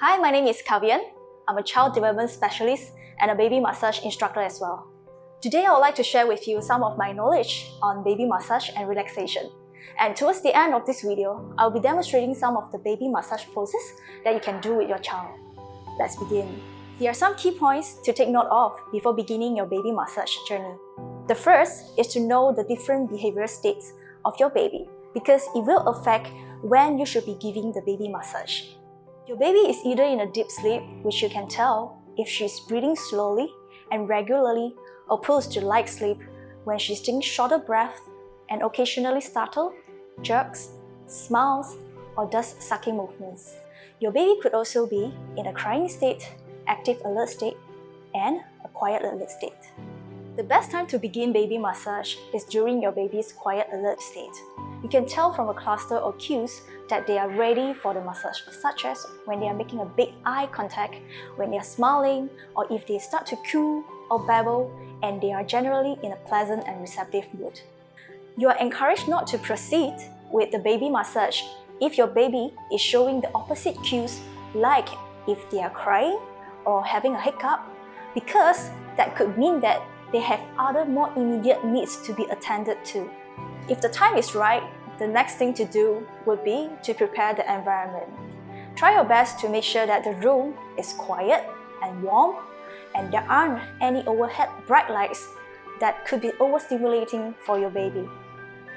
Hi, my name is Kavian. I'm a child development specialist and a baby massage instructor as well. Today, I would like to share with you some of my knowledge on baby massage and relaxation. And towards the end of this video, I'll be demonstrating some of the baby massage poses that you can do with your child. Let's begin. Here are some key points to take note of before beginning your baby massage journey. The first is to know the different behavioral states of your baby because it will affect when you should be giving the baby massage. Your baby is either in a deep sleep, which you can tell if she's breathing slowly and regularly, opposed to light sleep when she's taking shorter breaths and occasionally startle, jerks, smiles, or does sucking movements. Your baby could also be in a crying state, active alert state, and a quiet alert state. The best time to begin baby massage is during your baby's quiet alert state. You can tell from a cluster of cues that they are ready for the massage, such as when they are making a big eye contact, when they are smiling, or if they start to coo or babble, and they are generally in a pleasant and receptive mood. You are encouraged not to proceed with the baby massage if your baby is showing the opposite cues, like if they are crying or having a hiccup, because that could mean that they have other more immediate needs to be attended to. If the time is right, the next thing to do would be to prepare the environment. Try your best to make sure that the room is quiet and warm, and there aren't any overhead bright lights that could be overstimulating for your baby.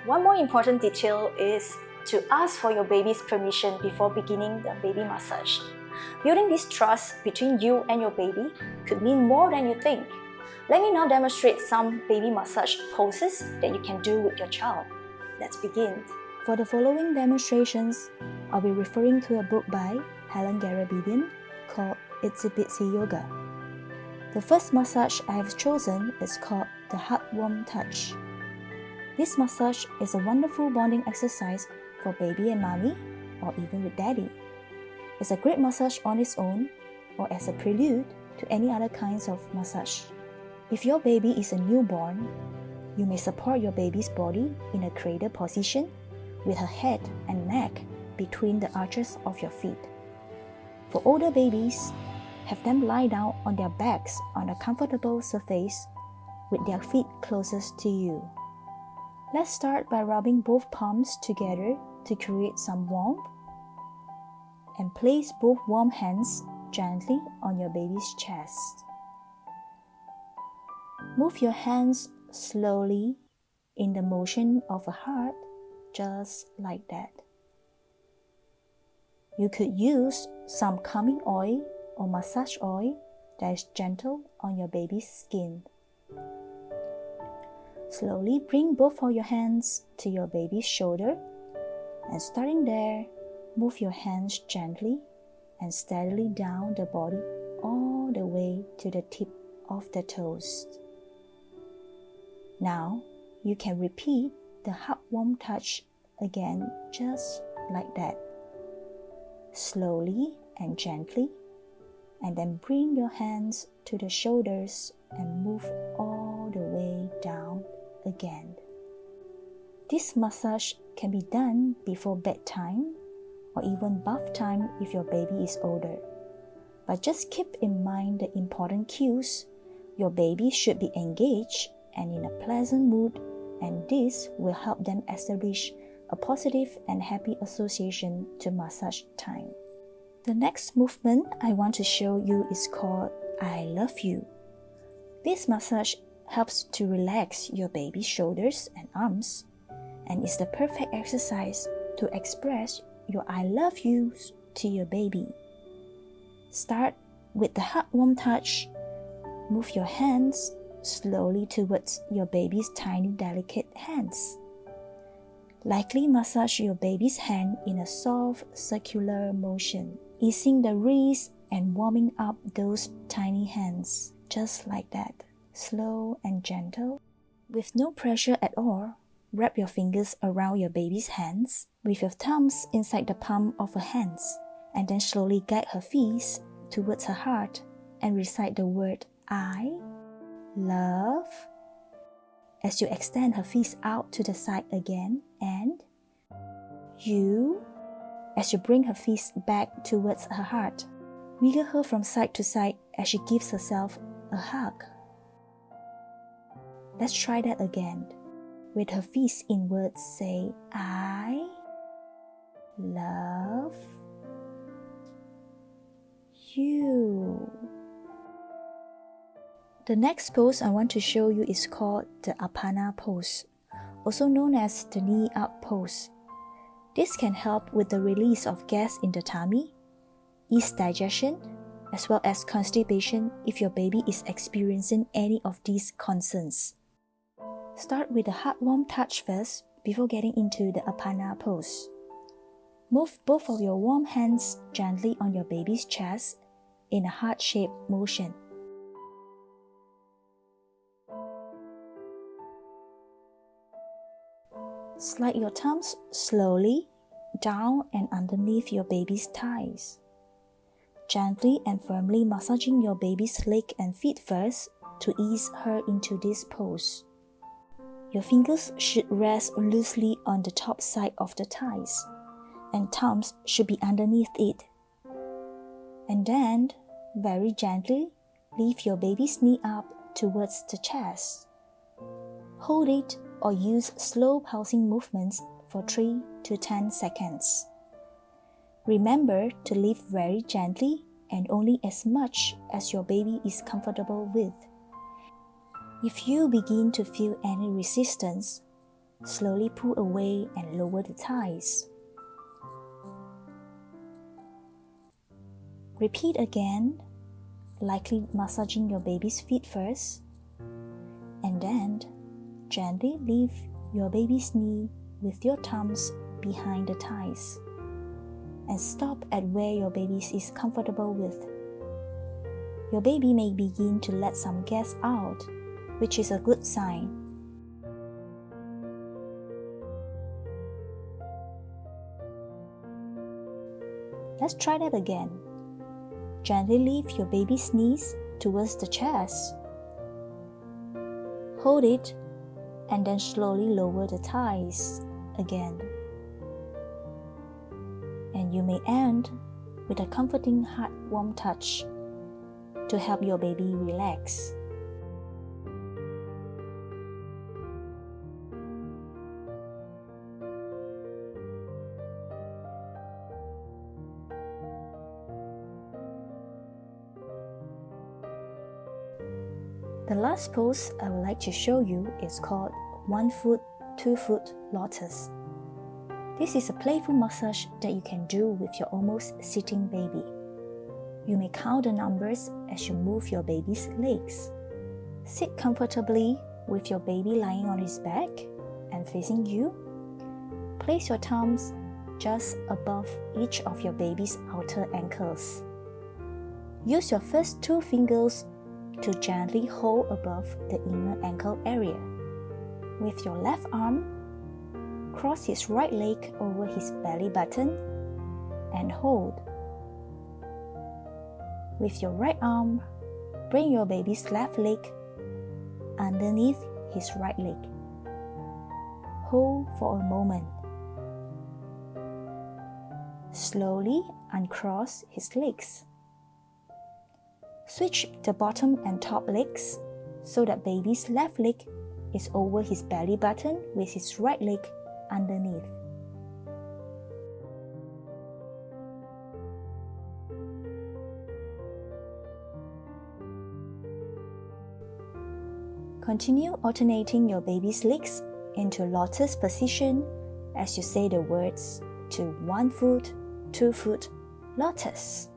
One more important detail is to ask for your baby's permission before beginning the baby massage. Building this trust between you and your baby could mean more than you think. Let me now demonstrate some baby massage poses that you can do with your child. Let's begin. For the following demonstrations, I'll be referring to a book by Helen Garabedian called Itsy Bitsy Yoga. The first massage I have chosen is called the Heartwarm Touch. This massage is a wonderful bonding exercise for baby and mommy, or even with daddy. It's a great massage on its own, or as a prelude to any other kinds of massage. If your baby is a newborn, you may support your baby's body in a cradle position with her head and neck between the arches of your feet. For older babies, have them lie down on their backs on a comfortable surface with their feet closest to you. Let's start by rubbing both palms together to create some warmth, and place both warm hands gently on your baby's chest. Move your hands slowly in the motion of a heart, just like that. You could use some calming oil or massage oil that is gentle on your baby's skin. Slowly bring both of your hands to your baby's shoulder, and starting there, move your hands gently and steadily down the body all the way to the tip of the toes. Now, you can repeat the heartwarm touch again just like that. Slowly and gently, and then bring your hands to the shoulders and move all the way down again. This massage can be done before bedtime or even bath time if your baby is older. But just keep in mind the important cues. Your baby should be engaged and in a pleasant mood, and this will help them establish a positive and happy association to massage time. The next movement I want to show you is called I Love You. This massage helps to relax your baby's shoulders and arms, and is the perfect exercise to express your I love yous to your baby. Start with the heartwarm touch. Move your hands slowly towards your baby's tiny delicate hands. Lightly massage your baby's hand in a soft circular motion, easing the wrist and warming up those tiny hands, just like that, slow and gentle. With no pressure at all, wrap your fingers around your baby's hands with your thumbs inside the palm of her hands, and then slowly guide her feet towards her heart and recite the word I love as you extend her feet out to the side again, and you as you bring her feet back towards her heart. Wiggle her from side to side as she gives herself a hug. Let's try that again. With her fists inwards, say, I love you. The next pose I want to show you is called the Apana pose, also known as the knee up pose. This can help with the release of gas in the tummy, ease digestion, as well as constipation if your baby is experiencing any of these concerns. Start with the Heartwarm Touch first before getting into the Apana pose. Move both of your warm hands gently on your baby's chest in a heart-shaped motion. Slide your thumbs slowly down and underneath your baby's thighs. Gently and firmly massaging your baby's leg and feet first to ease her into this pose. Your fingers should rest loosely on the top side of the thighs, and thumbs should be underneath it. And then, very gently, lift your baby's knee up towards the chest. Hold it or use slow pulsing movements for 3 to 10 seconds. Remember to lift very gently and only as much as your baby is comfortable with. If you begin to feel any resistance, slowly pull away and lower the thighs. Repeat again, lightly massaging your baby's feet first, and then gently lift your baby's knee with your thumbs behind the thighs, and stop at where your baby is comfortable with. Your baby may begin to let some gas out, which is a good sign. Let's try that again. Gently lift your baby's knees towards the chest. Hold it and then slowly lower the thighs again. And you may end with a comforting heartwarm touch to help your baby relax. The last pose I would like to show you is called 1 foot, 2 foot Lotus. This is a playful massage that you can do with your almost sitting baby. You may count the numbers as you move your baby's legs. Sit comfortably with your baby lying on his back and facing you. Place your thumbs just above each of your baby's outer ankles. Use your first 2 fingers to gently hold above the inner ankle area. With your left arm, cross his right leg over his belly button and hold. With your right arm, bring your baby's left leg underneath his right leg. Hold for a moment. Slowly uncross his legs. Switch the bottom and top legs so that baby's left leg is over his belly button with his right leg underneath. Continue alternating your baby's legs into Lotus position as you say the words to 1 foot, 2 foot, Lotus.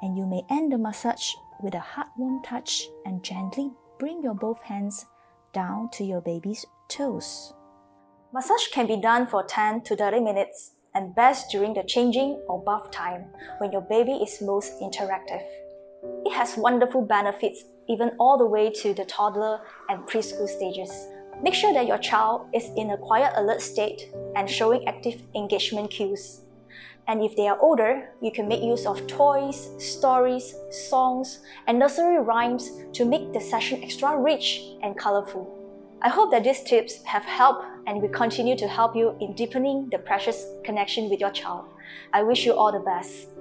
And you may end the massage with a heartwarm touch and gently bring your both hands down to your baby's toes. Massage can be done for 10 to 30 minutes and best during the changing or bath time when your baby is most interactive. It has wonderful benefits even all the way to the toddler and preschool stages. Make sure that your child is in a quiet alert state and showing active engagement cues. And if they are older, you can make use of toys, stories, songs, and nursery rhymes to make the session extra rich and colorful. I hope that these tips have helped and will continue to help you in deepening the precious connection with your child. I wish you all the best.